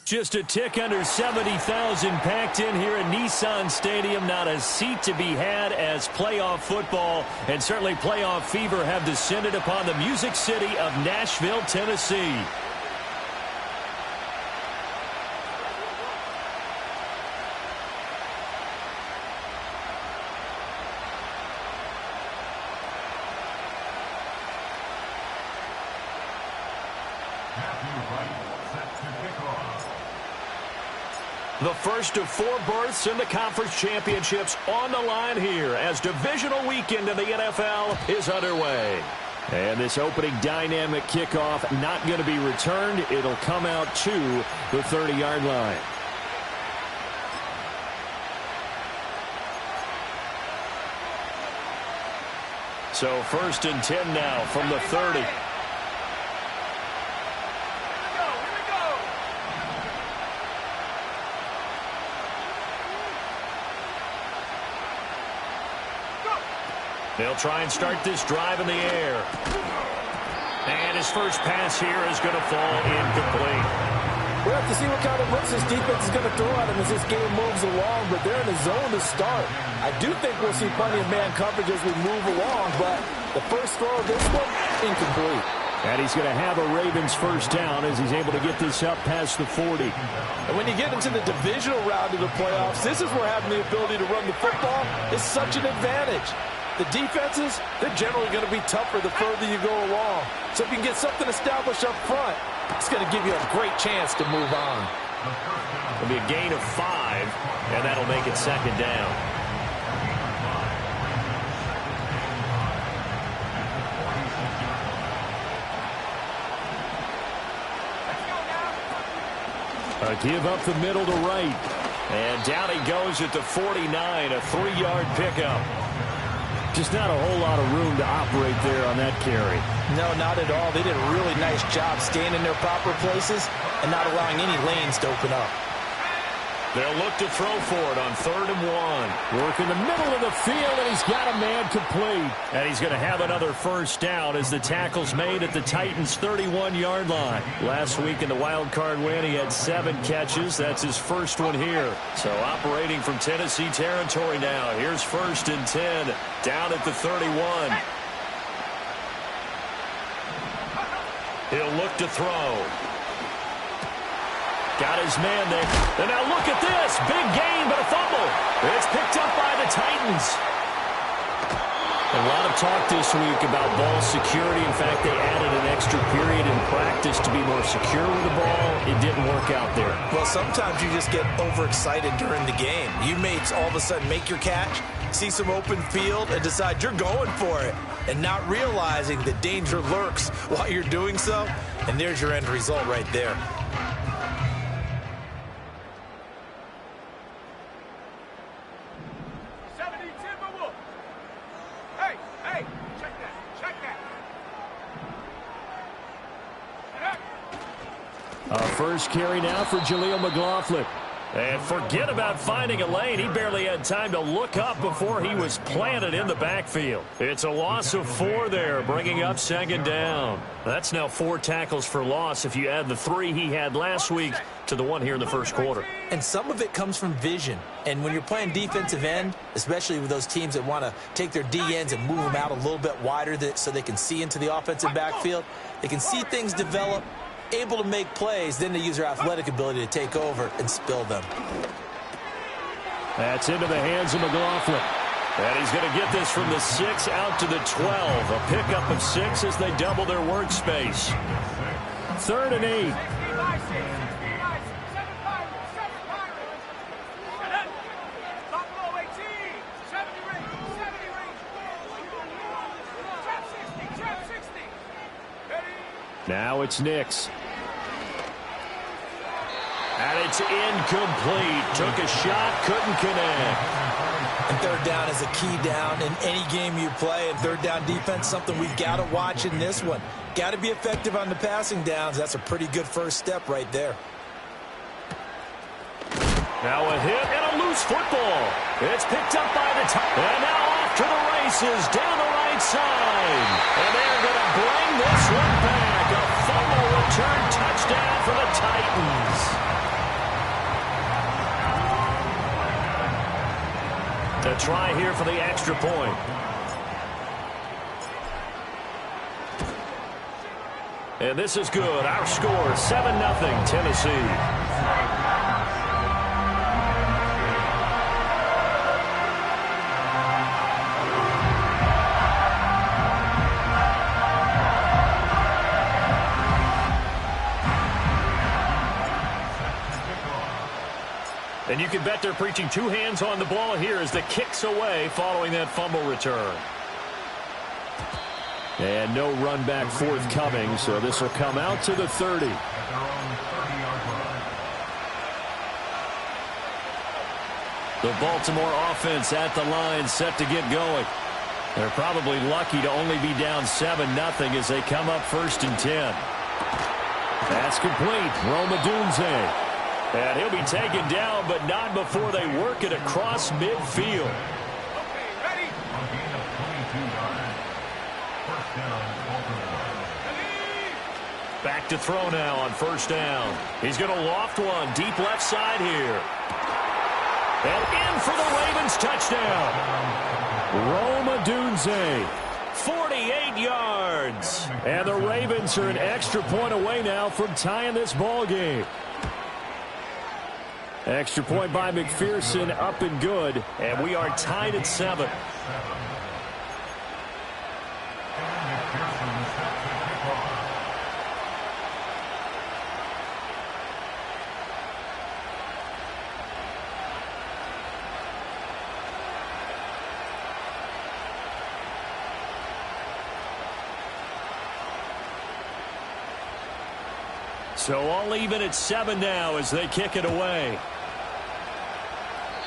Just a tick under 70,000 packed in here at Nissan Stadium. Not a seat to be had as playoff football and certainly playoff fever have descended upon the Music City of Nashville, Tennessee. The first of 4 berths in the conference championships on the line here as divisional weekend in the NFL is underway. And this opening dynamic kickoff not going to be returned. It'll come out to the 30-yard line. So 1st and 10 now from the 30. They'll try and start this drive in the air. And his first pass here is going to fall incomplete. We'll have to see what kind of looks this defense is going to throw at him as this game moves along, but they're in the zone to start. I do think we'll see plenty of man coverage as we move along, but the first throw of this one, incomplete. And he's going to have a Ravens first down as he's able to get this up past the 40. And when you get into the divisional round of the playoffs, this is where having the ability to run the football is such an advantage. The defenses, they're generally going to be tougher the further you go along. So if you can get something established up front, it's going to give you a great chance to move on. It'll be a gain of 5, and that'll make it 2nd down. A give up the middle to right. And down he goes at the 49, a 3-yard pickup. Just not a whole lot of room to operate there on that carry. No, not at all. They did a really nice job staying in their proper places and not allowing any lanes to open up. They'll look to throw for it on 3rd and 1. Work in the middle of the field, and he's got a man complete. And he's going to have another first down as the tackle's made at the Titans' 31-yard line. Last week in the wild card win, he had 7 catches. That's his first one here. So operating from Tennessee territory now. Here's 1st and 10 down at the 31. He'll look to throw. Got his man there. And now look at this. Big gain, but a fumble. It's picked up by the Titans. A lot of talk this week about ball security. In fact, they added an extra period in practice to be more secure with the ball. It didn't work out there. Well, sometimes you just get overexcited during the game. You may all of a sudden make your catch, see some open field, and decide you're going for it, and not realizing the danger lurks while you're doing so. And there's your end result right there. First carry now for Jaleel McLaughlin. And forget about finding a lane. He barely had time to look up before he was planted in the backfield. It's a loss of 4 there, bringing up 2nd down. That's now 4 tackles for loss if you add the 3 he had last week to the 1 here in the first quarter. And some of it comes from vision. And when you're playing defensive end, especially with those teams that want to take their D-ends and move them out a little bit wider so they can see into the offensive backfield, they can see things develop, able to make plays, then they use their athletic ability to take over and spill them. That's into the hands of McLaughlin. And he's going to get this from the 6 out to the 12. A pickup of 6 as they double their workspace. 3rd and 8. Now it's Nix. And it's incomplete. Took a shot, couldn't connect. And 3rd down is a key down in any game you play. And 3rd down defense, something we've got to watch in this one. Got to be effective on the passing downs. That's a pretty good first step right there. Now a hit and a loose football. It's picked up by the Titans. And now off to the races down the right side. And they're going to bring this one back. A fumble return touchdown for the Titans. A try here for the extra point. And this is good. Our score, 7-0 Tennessee. And you can bet they're preaching two hands on the ball here as the kick's away following that fumble return. And no run back forthcoming, so this will come out to the 30. The Baltimore offense at the line, set to get going. They're probably lucky to only be down 7-0 as they come up 1st and 10. That's complete. Rome Odunze. And he'll be taken down, but not before they work it across midfield. Back to throw now on 1st down. He's going to loft one deep left side here. And in for the Ravens touchdown. Rome Odunze, 48 yards. And the Ravens are an extra point away now from tying this ball game. Extra point by McPherson, up and good, and we are tied at 7. So all even at 7 now as they kick it away.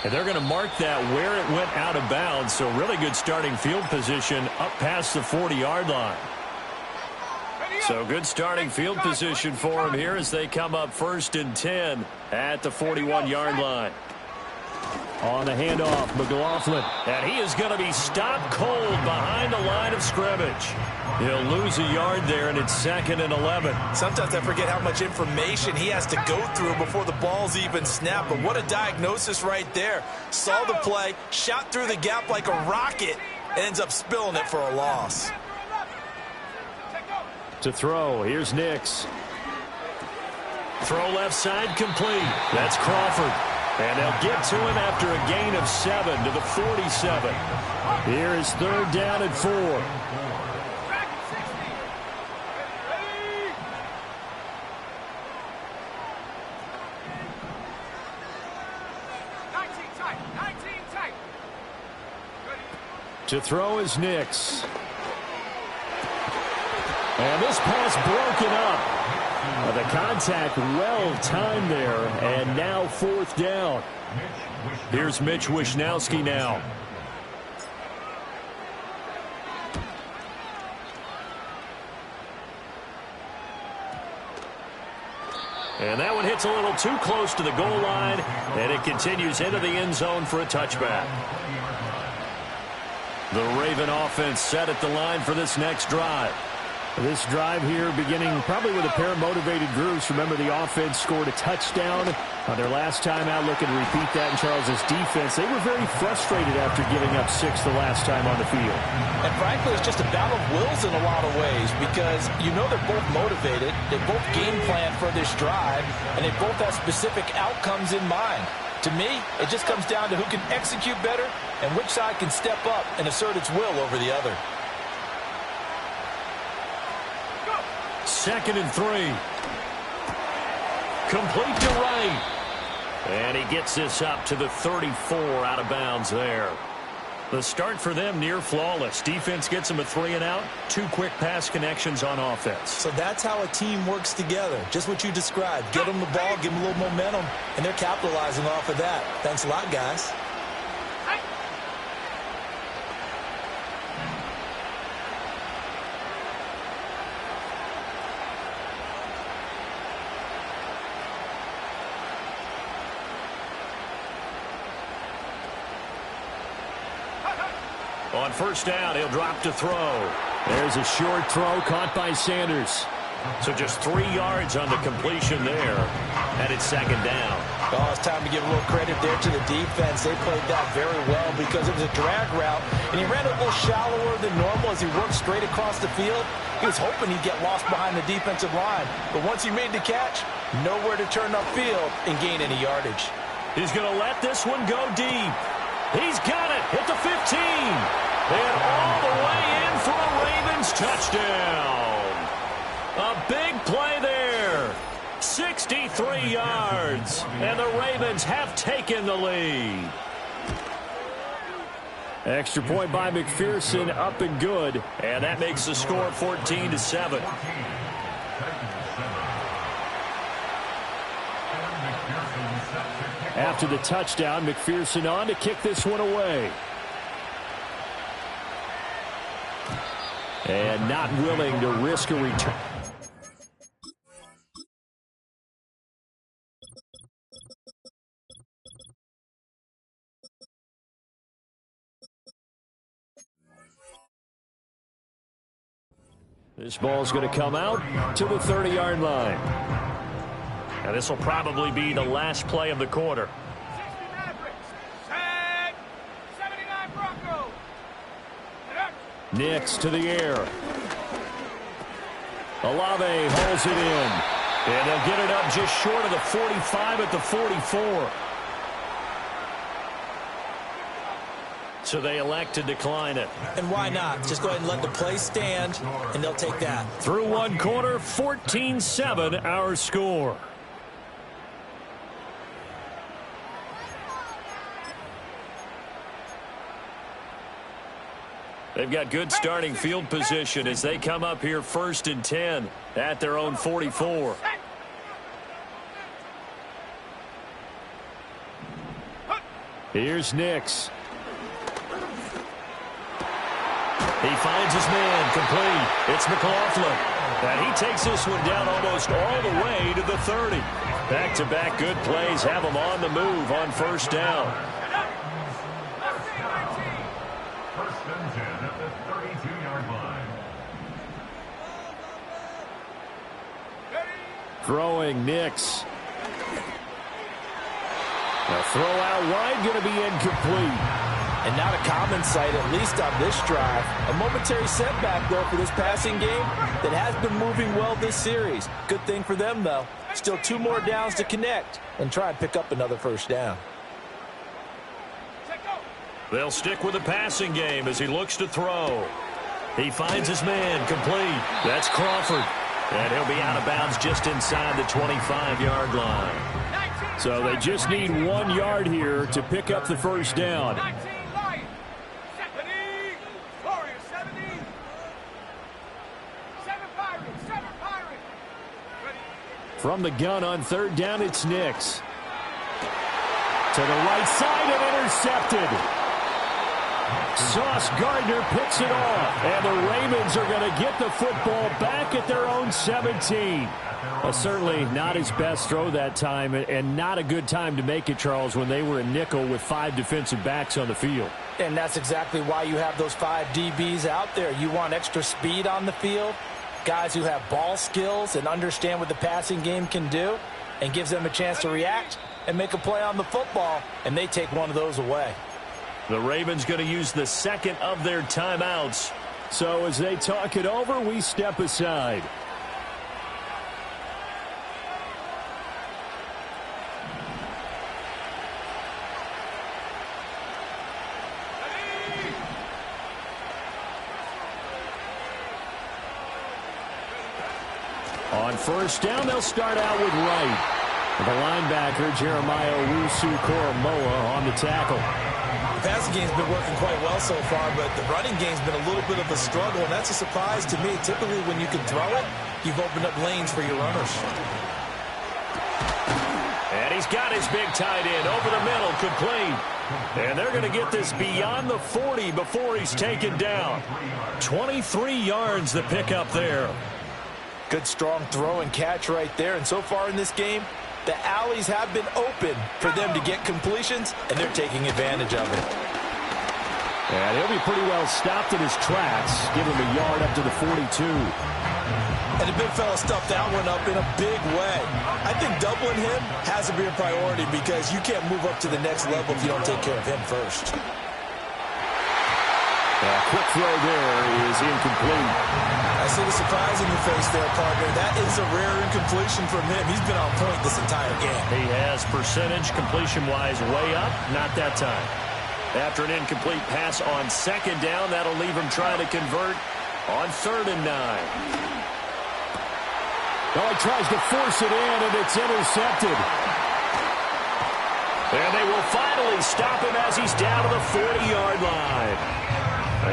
And they're going to mark that where it went out of bounds. So really good starting field position up past the 40-yard line. So good starting field position for them here as they come up 1st and 10 at the 41-yard line. On the handoff, McLaughlin. And he is going to be stopped cold behind the line of scrimmage. He'll lose a yard there, and it's 2nd and 11. Sometimes I forget how much information he has to go through before the ball's even snapped. But what a diagnosis right there. Saw the play, shot through the gap like a rocket, and ends up spilling it for a loss. To throw, here's Nix. Throw left side complete. That's Crawford. And they'll get to him after a gain of 7 to the 47. Here is 3rd down and 4. To throw is Nix. And this pass broken up. The contact well timed there, and now 4th down. Here's Mitch Wishnowsky now. And that one hits a little too close to the goal line, and it continues into the end zone for a touchback. The Raven offense set at the line for this next drive. This drive here beginning probably with a pair of motivated groups. Remember, the offense scored a touchdown on their last time out. Looking to repeat that in Charles's defense. They were very frustrated after giving up 6 the last time on the field. And frankly, it's just a battle of wills in a lot of ways because you know they're both motivated. They both game plan for this drive, and they both have specific outcomes in mind. To me, it just comes down to who can execute better and which side can step up and assert its will over the other. 2nd and 3. Complete to right. And he gets this up to the 34 out of bounds there. The start for them near flawless. Defense gets them a 3 and out. 2 quick pass connections on offense. So that's how a team works together. Just what you described. Get them the ball, give them a little momentum, and they're capitalizing off of that. Thanks a lot, guys. On 1st down, he'll drop to throw. There's a short throw caught by Sanders. So just 3 yards on the completion there. And it's 2nd down. Oh, it's time to give a little credit there to the defense. They played that very well because it was a drag route, and he ran a little shallower than normal as he worked straight across the field. He was hoping he'd get lost behind the defensive line, but once he made the catch, nowhere to turn upfield and gain any yardage. He's going to let this one go deep. He's got it at the 15. And all the way in for a Ravens touchdown. A big play there. 63 yards. And the Ravens have taken the lead. Extra point by McPherson, up and good. And that makes the score 14-7. After the touchdown, McPherson on to kick this one away. And not willing to risk a return. This ball's going to come out to the 30-yard line. And this will probably be the last play of the quarter. Nix to the air. Olave holds it in. And they'll get it up just short of the 45 at the 44. So they elect to decline it. And why not? Just go ahead and let the play stand, and they'll take that. Through one quarter, 14-7 our score. They've got good starting field position as they come up here 1st and 10 at their own 44. Here's Nix. He finds his man complete. It's McLaughlin. And he takes this one down almost all the way to the 30. Back-to-back good plays have him on the move on 1st down. Throwing Nix. The throw out wide going to be incomplete. And not a common sight, at least on this drive. A momentary setback, though, for this passing game that has been moving well this series. Good thing for them, though. Still 2 more downs to connect and try and pick up another 1st down. They'll stick with the passing game as he looks to throw. He finds his man complete. That's Crawford. And he'll be out of bounds just inside the 25-yard line. So they just need 1 yard here to pick up the 1st down. From the gun on 3rd down, it's Nix. To the right side and intercepted. Sauce Gardner picks it off, and the Ravens are going to get the football back at their own 17. Certainly not his best throw that time, and not a good time to make it, Charles, when they were a nickel with 5 defensive backs on the field. And that's exactly why you have those 5 DBs out there. You want extra speed on the field, guys who have ball skills and understand what the passing game can do, and gives them a chance to react and make a play on the football, and they take one of those away. The Ravens going to use the 2nd of their timeouts. So as they talk it over, we step aside. On 1st down, they'll start out with Wright. The linebacker, Jeremiah Owusu-Koramoah, on the tackle. The passing game's been working quite well so far, but the running game's been a little bit of a struggle, and that's a surprise to me. Typically, when you can throw it, you've opened up lanes for your runners. And he's got his big tight end over the middle, complete. And they're going to get this beyond the 40 before he's taken down. 23 yards the pickup there. Good strong throw and catch right there. And so far in this game, the alleys have been open for them to get completions, and they're taking advantage of it. And he'll be pretty well stopped in his tracks. Give him a yard up to the 42. And the big fella stuffed that one up in a big way. I think doubling him has to be a priority because you can't move up to the next level if you don't take care of him first. A quick throw there is incomplete. I see the surprise in your face there, partner. That is a rare incompletion from him. He's been on point this entire game. He has percentage completion-wise way up. Not that time. After an incomplete pass on second down, that'll leave him trying to convert on 3rd and 9. Oh, he tries to force it in, and it's intercepted. And they will finally stop him as he's down to the 40-yard line.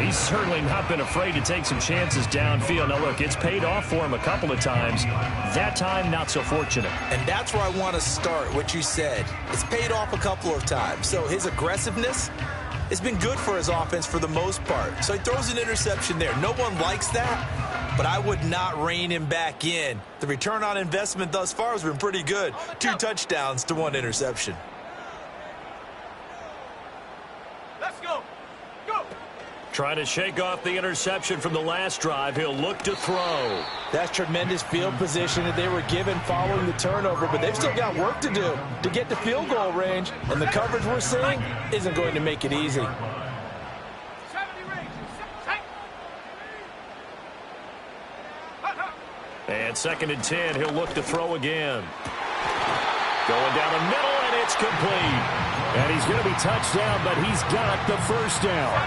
He's certainly not been afraid to take some chances downfield. Now, look, it's paid off for him a couple of times. That time, not so fortunate. And that's where I want to start, what you said. It's paid off a couple of times. So his aggressiveness has been good for his offense for the most part. So he throws an interception there. No one likes that, but I would not rein him back in. The return on investment thus far has been pretty good. 2 touchdowns to 1 interception. Trying to shake off the interception from the last drive. He'll look to throw. That's tremendous field position that they were given following the turnover, but they've still got work to do to get to field goal range, and the coverage we're seeing isn't going to make it easy. And 2nd and 10, he'll look to throw again. Going down the middle, and it's complete. And he's going to be touched down, but he's got the first down.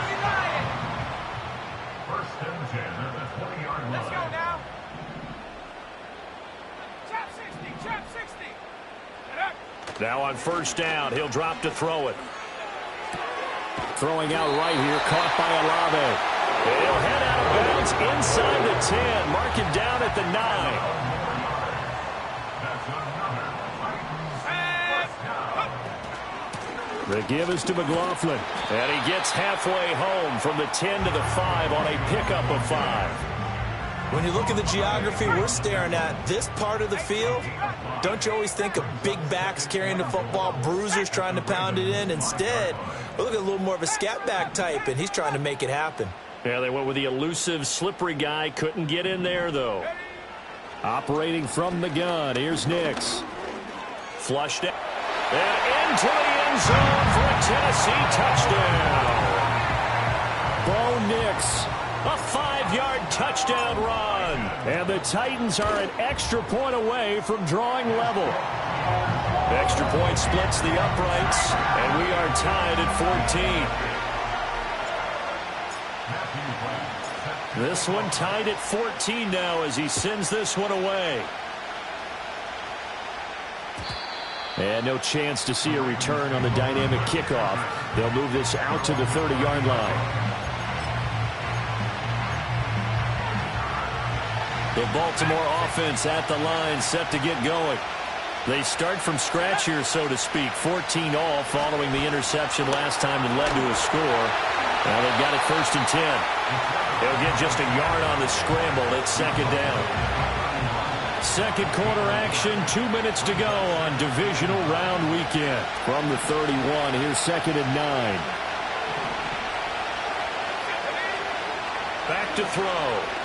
Now on 1st down, he'll drop to throw it. Throwing out right here, caught by Olave. He'll head out of bounds inside the 10. Mark him down at the 9. The give is to McLaughlin. And he gets halfway home from the 10 to the 5 on a pickup of 5. When you look at the geography we're staring at, this part of the field, don't you always think of big backs carrying the football, bruisers trying to pound it in? Instead, we're looking at a little more of a scat back type, and he's trying to make it happen. Yeah, they went with the elusive, slippery guy. Couldn't get in there, though. Operating from the gun, here's Nix. Flushed out. And into the end zone for a Tennessee touchdown. Bo Nix. A 5-yard touchdown run. And the Titans are an extra point away from drawing level. Extra point splits the uprights, and we are tied at 14. This one tied at 14 now as he sends this one away. And no chance to see a return on the dynamic kickoff. They'll move this out to the 30-yard line. The Baltimore offense at the line, set to get going. They start from scratch here, so to speak. 14 all following the interception last time that led to a score. Now they've got it 1st and 10. They'll get just a yard on the scramble. It's 2nd down. 2nd quarter action, 2 minutes to go on divisional round weekend. From the 31, here's 2nd and 9. Back to throw.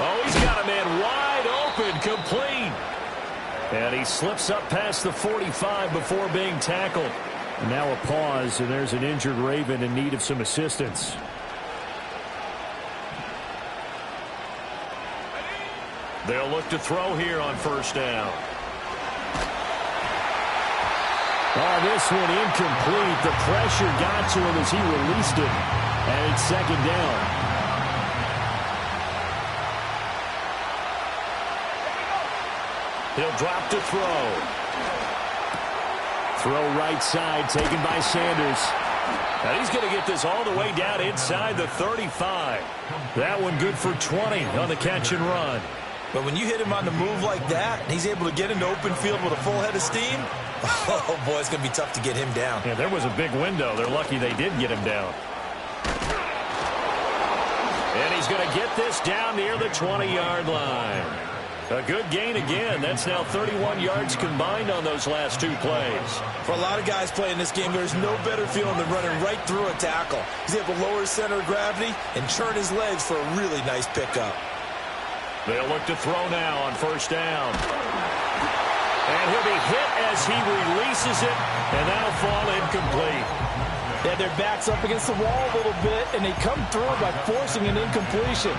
Oh, he's got a man wide open, complete. And he slips up past the 45 before being tackled. Now a pause, and there's an injured Raven in need of some assistance. They'll look to throw here on 1st down. Oh, this one incomplete. The pressure got to him as he released it. And it's 2nd down. He'll drop to throw. Throw right side, taken by Sanders. And he's going to get this all the way down inside the 35. That one good for 20 on the catch and run. But when you hit him on the move like that, and he's able to get into open field with a full head of steam, oh, boy, it's going to be tough to get him down. Yeah, there was a big window. They're lucky they did get him down. And he's going to get this down near the 20-yard line. A good gain again. That's now 31 yards combined on those last two plays. For a lot of guys playing this game, there's no better feeling than running right through a tackle. He's able to lower his center of gravity and churn his legs for a really nice pickup. They'll look to throw now on first down. And he'll be hit as he releases it, and that'll fall incomplete. They had their backs up against the wall a little bit, and they come through by forcing an incompletion.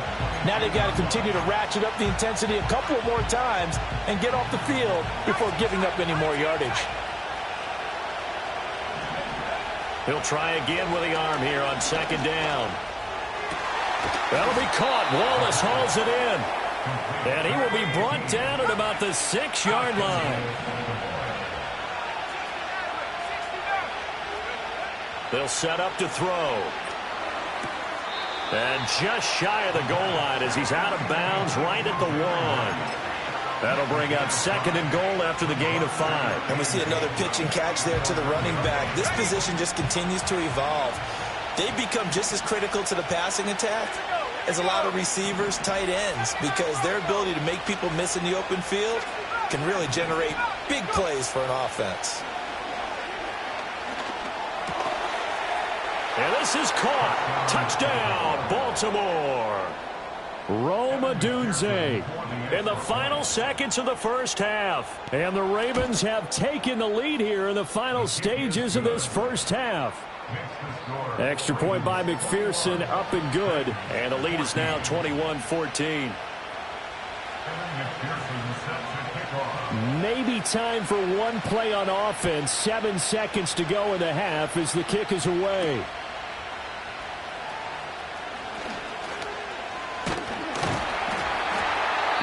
Now they've got to continue to ratchet up the intensity a couple more times and get off the field before giving up any more yardage. He'll try again with the arm here on second down. That'll be caught. Wallace hauls it in. And he will be brought down at about the 6-yard line. They'll set up to throw. And just shy of the goal line as he's out of bounds right at the 1. That'll bring up second and goal after the gain of 5. And we see another pitch and catch there to the running back. This position just continues to evolve. They become just as critical to the passing attack as a lot of receivers, tight ends, because their ability to make people miss in the open field can really generate big plays for an offense. And this is caught. Touchdown, Baltimore. Rome Odunze in the final seconds of the first half. And the Ravens have taken the lead here in the final stages of this first half. Extra point by McPherson, up and good. And the lead is now 21-14. Maybe time for one play on offense. 7 seconds to go in the half as the kick is away.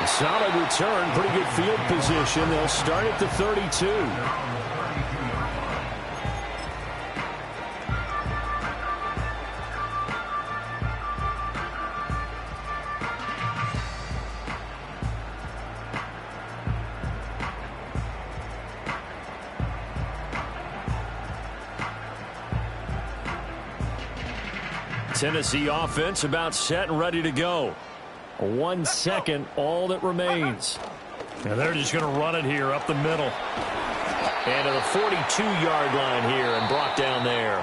A solid return, pretty good field position. They'll start at the 32. Tennessee offense about set and ready to go. 1 second, all that remains. And they're just going to run it here up the middle. And to the 42-yard line here and brought down there.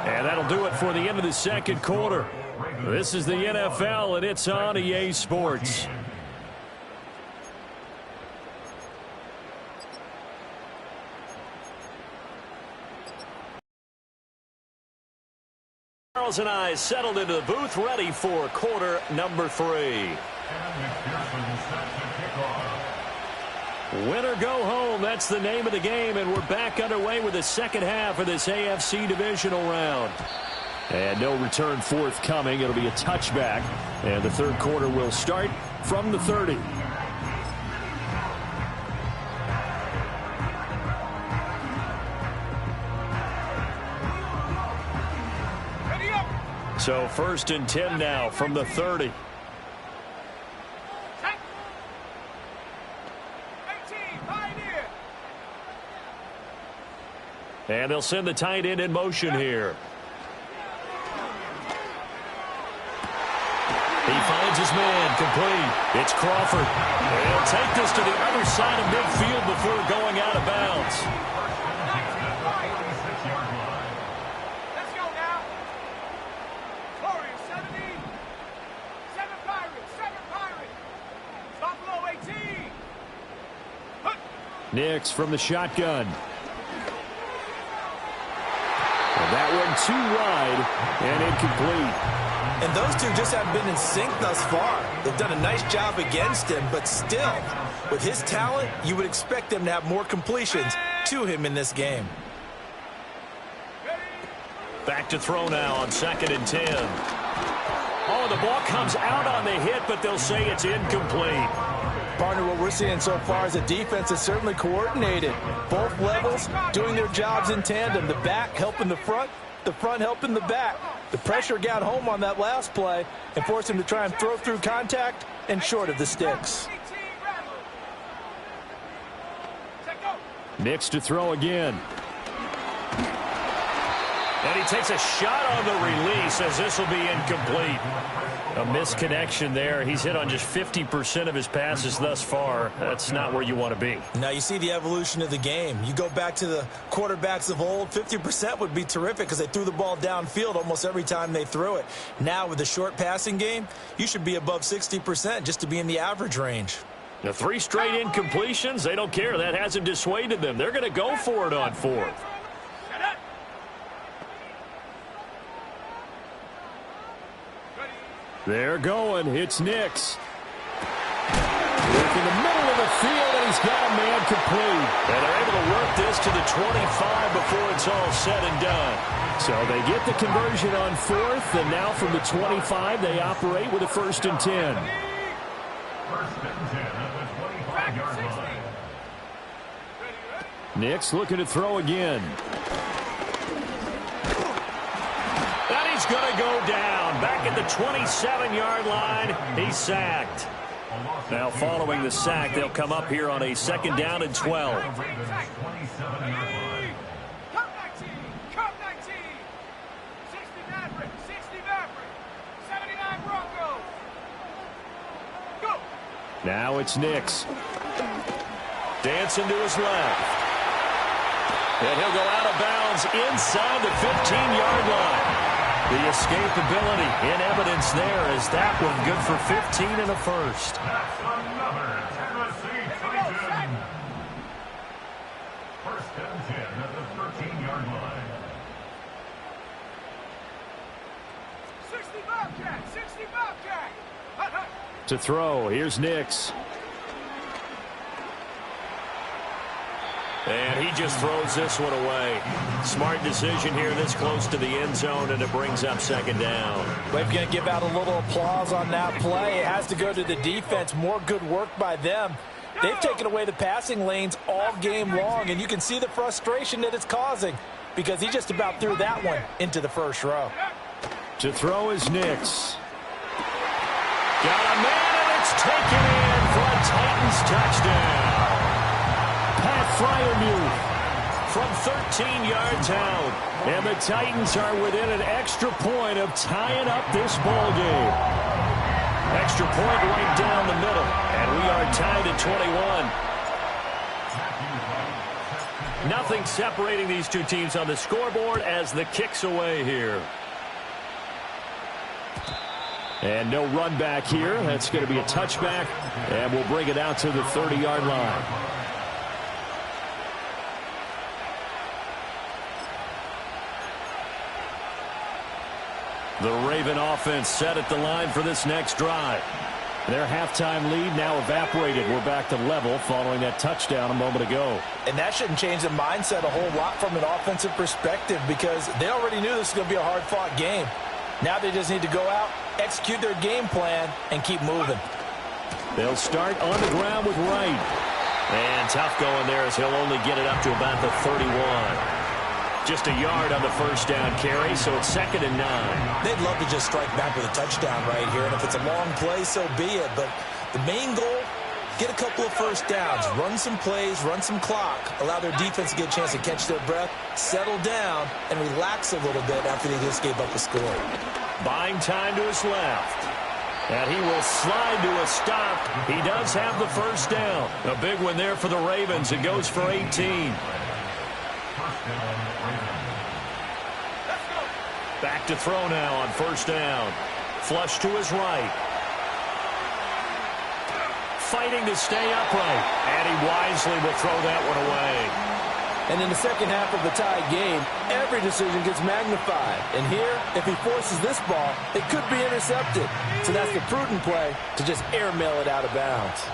And that'll do it for the end of the second quarter. This is the NFL, and it's on EA Sports. Charles and I settled into the booth, ready for quarter number 3. Win or go home, that's the name of the game, and we're back underway with the second half of this AFC divisional round. And no return forthcoming. It'll be a touchback, and the third quarter will start from the 30. So first and 10 now from the 30. And they'll send the tight end in motion here. He finds his man complete. It's Crawford. And he'll take this to the other side of midfield before going out of bounds. Nix from the shotgun. And that one too wide and incomplete. And those two just haven't been in sync thus far. They've done a nice job against him, but still, with his talent, you would expect them to have more completions to him in this game. Back to throw now on second and 10. Oh, the ball comes out on the hit, but they'll say it's incomplete. Partner, what we're seeing so far is a defense that's certainly coordinated. Both levels doing their jobs in tandem. The back helping the front helping the back. The pressure got home on that last play and forced him to try and throw through contact and short of the sticks. Nix to throw again. And he takes a shot on the release as this will be incomplete. A misconnection there. He's hit on just 50% of his passes thus far. That's not where you want to be. Now you see the evolution of the game. You go back to the quarterbacks of old, 50% would be terrific because they threw the ball downfield almost every time they threw it. Now with the short passing game, you should be above 60% just to be in the average range. The 3 straight incompletions, they don't care. That hasn't dissuaded them. They're going to go for it on 4th. They're going. It's Nix. Work in the middle of the field, and he's got a man complete. And they're able to work this to the 25 before it's all said and done. So they get the conversion on 4th, and now from the 25, they operate with a 1st and 10. Nix looking to throw again. And he's going to go down. Back at the 27-yard line, he's sacked. Now following the sack, they'll come up here on a 2nd down and 12. Now it's Nix. Dancing to his left. And he'll go out of bounds inside the 15-yard line. The escapability in evidence there as that one good for 15 and a 1st. That's another Tennessee touchdown. 1st and 10 at the 13-yard line. 60 Bobcat, 60 Bobcat. To throw, here's Nix. And he just throws this one away. Smart decision here this close to the end zone, and it brings up 2nd down. We're going to give out a little applause on that play. It has to go to the defense. More good work by them. They've taken away the passing lanes all game long, and you can see the frustration that it's causing because he just about threw that one into the 1st row. To throw is Nix. Got a man, and it's taken in for a Titans touchdown. Pat Freiermuth from 13 yards out. And the Titans are within an extra point of tying up this ball game. Extra point right down the middle. And we are tied at 21. Nothing separating these two teams on the scoreboard as the kick's away here. And no run back here. That's going to be a touchback. And we'll bring it out to the 30-yard line. The Raven offense set at the line for this next drive. Their halftime lead now evaporated. We're back to level following that touchdown a moment ago. And that shouldn't change the mindset a whole lot from an offensive perspective because they already knew this was going to be a hard-fought game. Now they just need to go out, execute their game plan, and keep moving. They'll start on the ground with Wright. And tough going there as he'll only get it up to about the 31. Just a yard on the 1st down carry, so it's 2nd and 9. They'd love to just strike back with a touchdown right here, and if it's a long play, so be it. But the main goal, get a couple of 1st downs, run some plays, run some clock, allow their defense to get a chance to catch their breath, settle down, and relax a little bit after they just gave up a score. Buying time to his left. And he will slide to a stop. He does have the 1st down. A big one there for the Ravens. It goes for 18. Back to throw now on 1st down. Flush to his right. Fighting to stay upright. And he wisely will throw that one away. And in the second half of the tie game, every decision gets magnified. And here, if he forces this ball, it could be intercepted. So that's the prudent play to just airmail it out of bounds.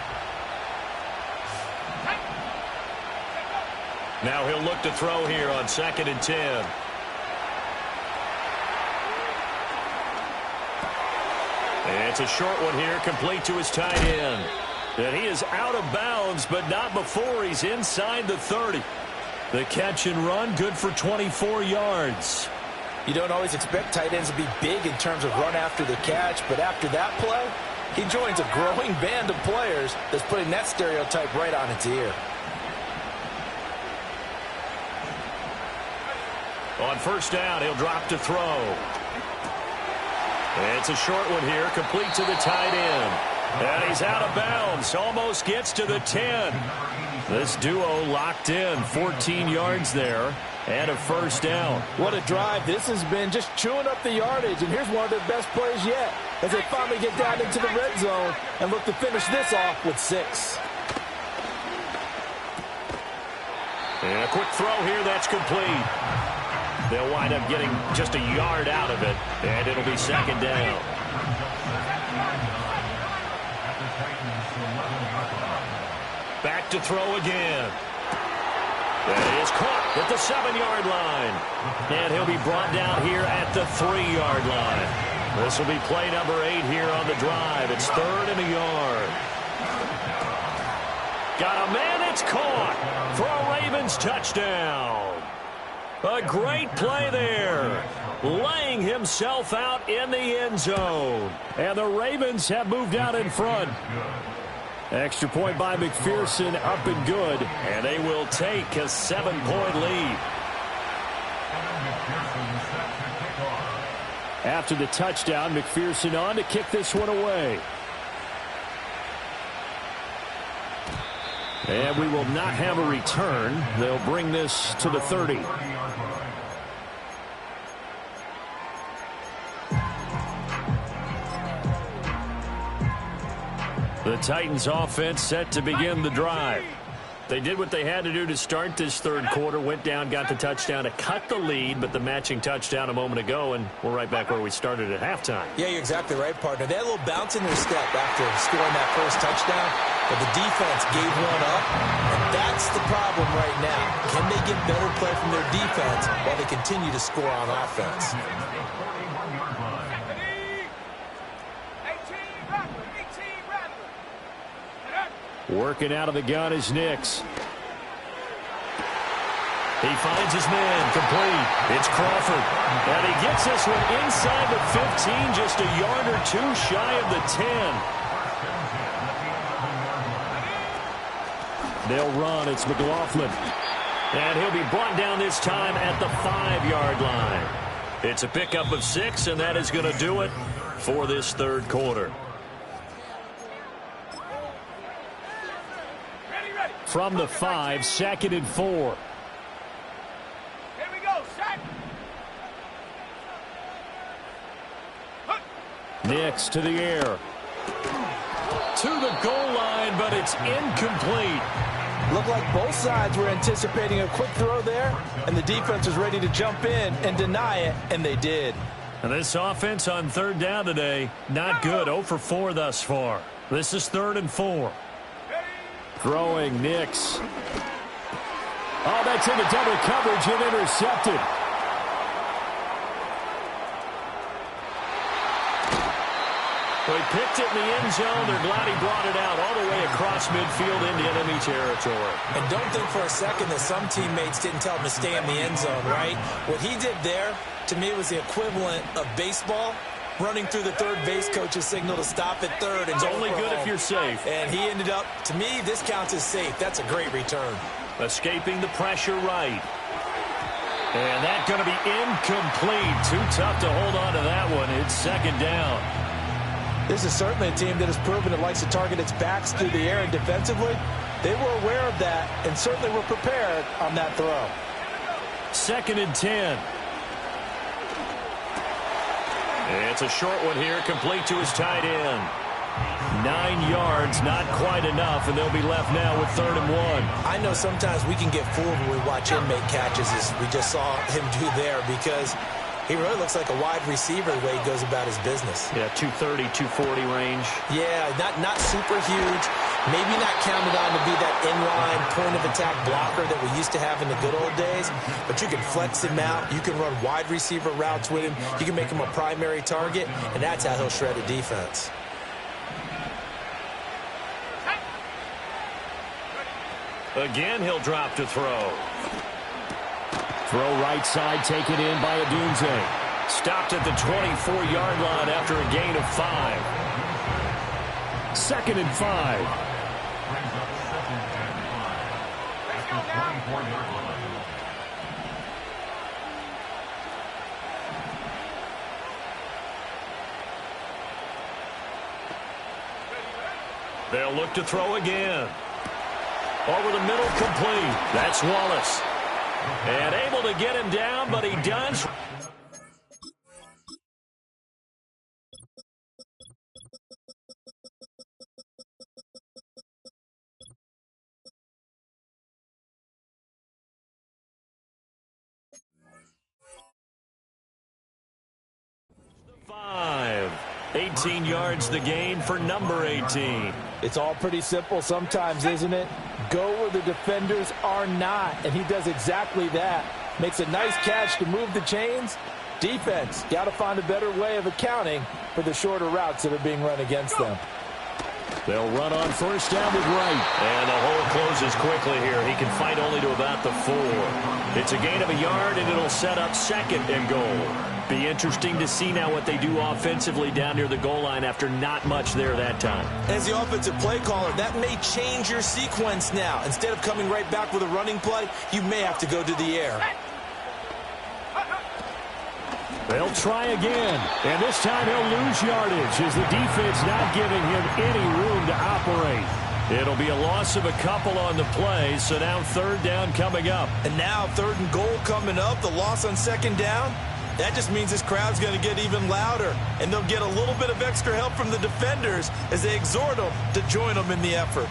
Now he'll look to throw here on 2nd and 10. And it's a short one here, complete to his tight end. And he is out of bounds, but not before he's inside the 30. The catch and run, good for 24 yards. You don't always expect tight ends to be big in terms of run after the catch, but after that play, he joins a growing band of players that's putting that stereotype right on its ear. On first down, he'll drop to throw. It's a short one here, complete to the tight end. And he's out of bounds, almost gets to the 10. This duo locked in, 14 yards there, and a first down. What a drive this has been, just chewing up the yardage. And here's one of their best plays yet, as they finally get down into the red zone and look to finish this off with 6. And a quick throw here, that's complete. They'll wind up getting just a yard out of it, and it'll be second down. Back to throw again. That is caught at the 7-yard line. And he'll be brought down here at the 3-yard line. This will be play number 8 here on the drive. It's 3rd and a yard. Got a man, it's caught for a Ravens touchdown. A great play there, laying himself out in the end zone. And the Ravens have moved out in front. Extra point by McPherson, up and good. And they will take a 7-point lead. After the touchdown, McPherson on to kick this one away. And we will not have a return. They'll bring this to the 30. The Titans offense set to begin the drive. They did what they had to do to start this third quarter, went down, got the touchdown to cut the lead, but the matching touchdown a moment ago, and we're right back where we started at halftime. Yeah, you're exactly right, partner. They had a little bounce in their step after scoring that first touchdown, but the defense gave one up, and that's the problem right now. Can they get better play from their defense while they continue to score on offense? Working out of the gun is Nix. He finds his man, complete. It's Crawford. And he gets this one inside the 15, just a yard or two shy of the 10. They'll run. It's McLaughlin. And he'll be brought down this time at the 5-yard line. It's a pickup of 6, and that is going to do it for this third quarter. From the 5, 2nd and 4. Here we go, set. Nix to the air. To the goal line, but it's incomplete. Looked like both sides were anticipating a quick throw there, and the defense was ready to jump in and deny it, and they did. And this offense on third down today, not good. 0 for 4 thus far. This is 3rd and 4. Throwing Nix. Oh, that's into double coverage and intercepted. Well, he picked it in the end zone. They're glad he brought it out all the way across midfield into enemy territory. And don't think for a second that some teammates didn't tell him to stay in the end zone, right? What he did there, to me, was the equivalent of baseball running through the third base coach's signal to stop at third. And it's only good if you're safe. And he ended up, to me, this counts as safe. That's a great return. Escaping the pressure right. And that's going to be incomplete. Too tough to hold on to that one. It's 2nd down. This is certainly a team that has proven it likes to target its backs through the air, and defensively, they were aware of that and certainly were prepared on that throw. 2nd and 10. It's a short one here, complete to his tight end. 9 yards, not quite enough, and they'll be left now with 3rd and 1. I know sometimes we can get fooled when we watch inmate catches, as we just saw him do there, because he really looks like a wide receiver the way he goes about his business. Yeah, 230, 240 range. Yeah, not super huge. Maybe not counted on to be that inline point-of-attack blocker that we used to have in the good old days, but you can flex him out. You can run wide receiver routes with him. You can make him a primary target, and that's how he'll shred a defense. Again, he'll drop to throw. Throw right side, taken in by Adunze. Stopped at the 24-yard line after a gain of 5. 2nd and 5. They'll look to throw again. Over the middle, complete. That's Wallace. And able to get him down, but he does. Five. 18 yards the gain for number 18. It's all pretty simple sometimes, isn't it? Go where the defenders are not, and he does exactly that. Makes a nice catch to move the chains. Defense, got to find a better way of accounting for the shorter routes that are being run against them. They'll run on first down with Wright. And the hole closes quickly here. He can fight only to about the 4. It's a gain of a yard, and it'll set up second and goal. Be interesting to see now what they do offensively down near the goal line after not much there that time. As the offensive play caller, that may change your sequence now. Instead of coming right back with a running play, you may have to go to the air. They'll try again, and this time he'll lose yardage as the defense not giving him any room to operate. It'll be a loss of a couple on the play, so now third down coming up. And now third and goal coming up, the loss on second down. That just means this crowd's going to get even louder, and they'll get a little bit of extra help from the defenders as they exhort them to join them in the effort.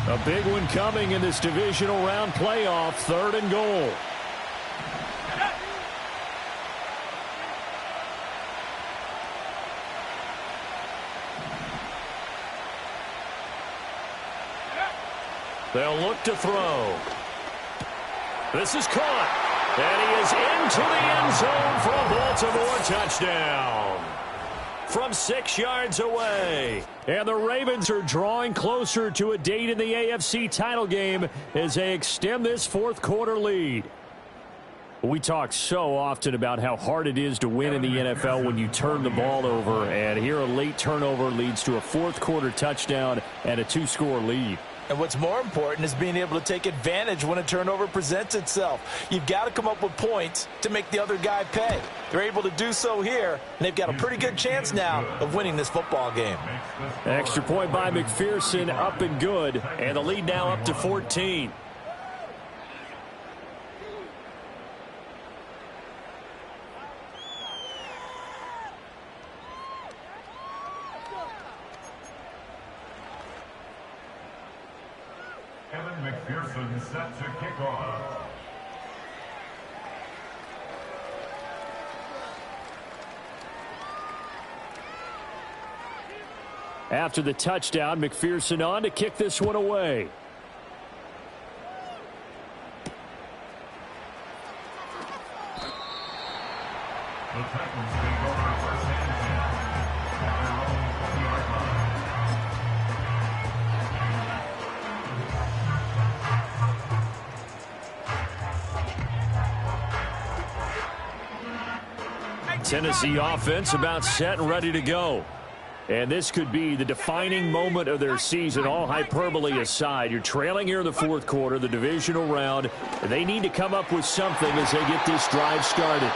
A big one coming in this divisional round playoff, third and goal. They'll look to throw. This is caught. And he is into the end zone for a Baltimore touchdown. From 6 yards away. And the Ravens are drawing closer to a date in the AFC title game as they extend this fourth quarter lead. We talk so often about how hard it is to win in the NFL when you turn the ball over. And here a late turnover leads to a fourth quarter touchdown and a 2-score lead. And what's more important is being able to take advantage when a turnover presents itself. You've got to come up with points to make the other guy pay. They're able to do so here, and they've got a pretty good chance now of winning this football game. Extra point by McPherson, up and good, and the lead now up to 14. Evan McPherson set to kick off. After the touchdown, McPherson on to kick this one away. The Titans take over first and 10 at their own 20-yard line. Tennessee offense about set and ready to go. And this could be the defining moment of their season, all hyperbole aside. You're trailing here in the fourth quarter, the divisional round. And they need to come up with something as they get this drive started.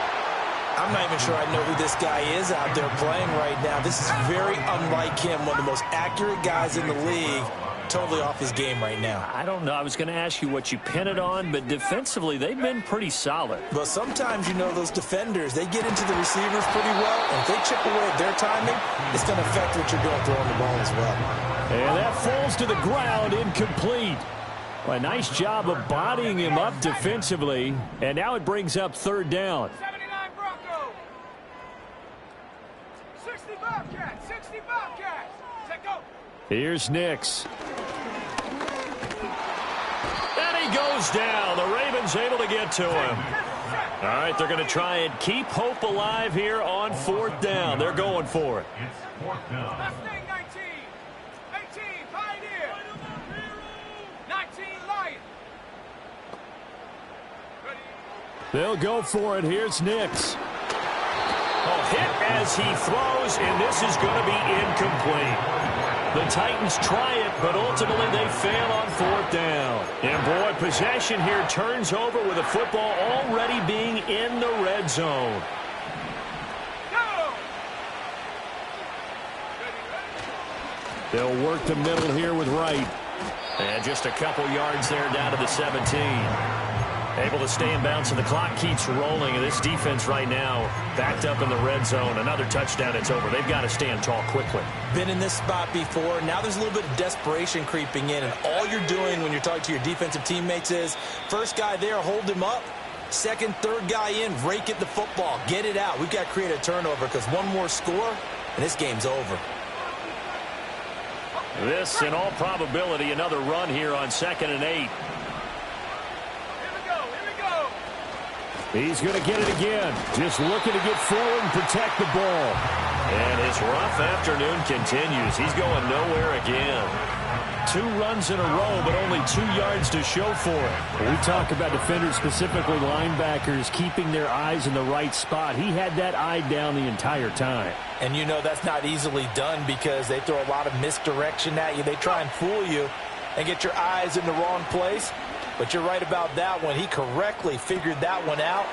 I'm not even sure I know who this guy is out there playing right now. This is very unlike him, one of the most accurate guys in the league. Totally off his game right now. I don't know. I was going to ask you what you pin it on, but defensively, they've been pretty solid. But sometimes, you know, those defenders, they get into the receivers pretty well, and if they chip away at their timing, it's going to affect what you're doing throwing the ball as well. And that falls to the ground, incomplete. Well, a nice job of bodying him up defensively, and now it brings up third down. 79 Broncos. 60 Bobcats. 60 Bobcats. Set go. Here's Nix. And he goes down. The Ravens able to get to him. All right, they're going to try and keep hope alive here on fourth down. They're going for it. It's fourth down. Mustang 19. 18 Pioneer. 19 Lion. Ready. They'll go for it. Here's Nix. Oh, hit as he throws, and this is going to be incomplete. The Titans try it, but ultimately they fail on 4th down. And boy, possession here turns over with the football already being in the red zone. They'll work the middle here with Wright. And just a couple yards there down to the 17. Able to stay in bounds, and the clock keeps rolling. And this defense right now backed up in the red zone. Another touchdown, it's over. They've got to stand tall quickly. Been in this spot before. Now there's a little bit of desperation creeping in. And all you're doing when you're talking to your defensive teammates is, first guy there, hold him up. Second, third guy in, rake at the football. Get it out. We've got to create a turnover because one more score, and this game's over. This, in all probability, another run here on 2nd and 8. He's going to get it again. Just looking to get forward and protect the ball. And his rough afternoon continues. He's going nowhere again. 2 runs in a row, but only 2 yards to show for it. We talk about defenders, specifically linebackers, keeping their eyes in the right spot. He had that eye down the entire time. And you know that's not easily done because they throw a lot of misdirection at you. They try and fool you and get your eyes in the wrong place. But you're right about that one. He correctly figured that one out.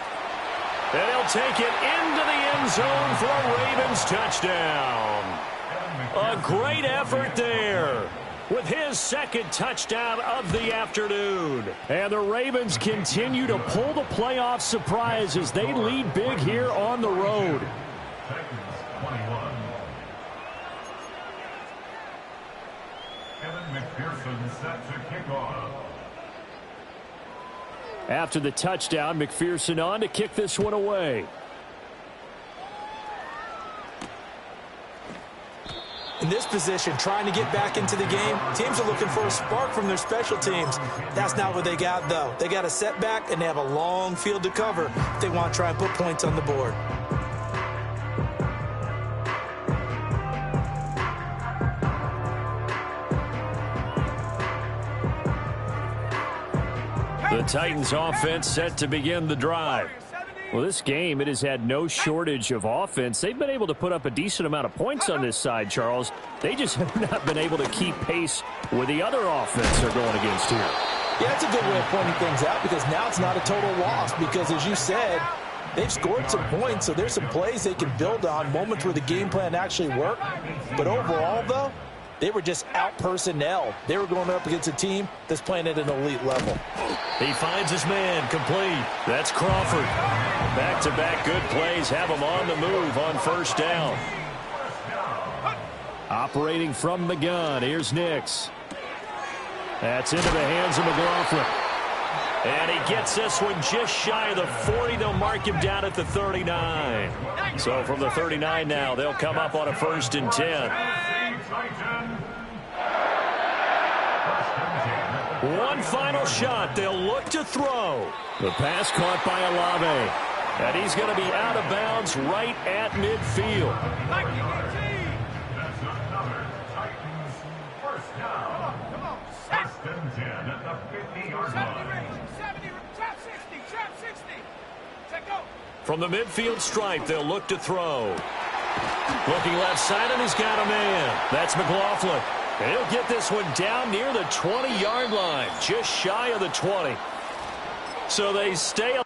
And he'll take it into the end zone for a Ravens touchdown. A great effort there with his 2nd touchdown of the afternoon. And the Ravens continue to pull the playoff surprise as they lead big here on the road. Titans 21. Kevin McPherson set to kick off. After the touchdown, McPherson on to kick this one away. In this position, trying to get back into the game, teams are looking for a spark from their special teams. That's not what they got, though. They got a setback, and they have a long field to cover if they want to try and put points on the board. The Titans offense set to begin the drive. Well, this game, it has had no shortage of offense. They've been able to put up a decent amount of points on this side, Charles. They just have not been able to keep pace with the other offense they're going against here. Yeah, that's a good way of pointing things out because now it's not a total loss because, as you said, they've scored some points, so there's some plays they can build on, moments where the game plan actually worked. But overall, though, they were just out-personnel. They were going up against a team that's playing at an elite level. He finds his man complete. That's Crawford. Back-to-back good plays have him on the move on 1st down. Operating from the gun, here's Nix. That's into the hands of McLaughlin. And he gets this one just shy of the 40. They'll mark him down at the 39. So from the 39 now, they'll come up on a 1st and 10. One final shot. They'll look to throw. The pass caught by Olave. And he's going to be out of bounds right at midfield. That's another Titans 1st down. 1st and 10 at the 50-yard line. 70, trap 60, trap 60. Set go. From the midfield stripe, they'll look to throw. Looking left side, and he's got a man. That's McLaughlin. And he'll get this one down near the 20-yard line, just shy of the 20. So they stay